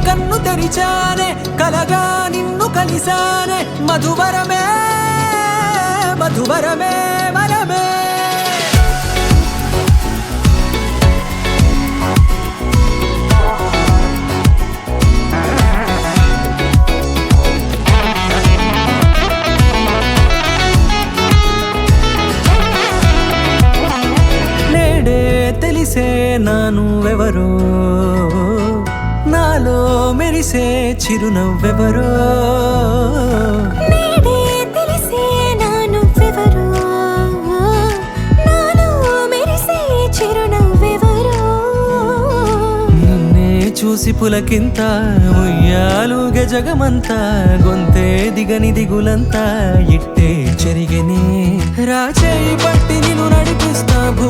కన్ను తెరిచానే కలగా నిన్ను కలిసానే మధువరమే మధువరమే వరమే తెలిసే నానువెవరో నాలో మెరిసే చిరునవ్వెవరో నేడే తెలిసే నానువెవరో నాలో మెరిసే చిరునవ్వెవరో నిన్నే చూసి పులకింత ఉయ్యాలుగే జగమంతా గొంతే దిగని దిగులంతా ఇట్టే చెరిగెనే రాచేయి పట్టి నిన్ను నడిపిస్తా భూ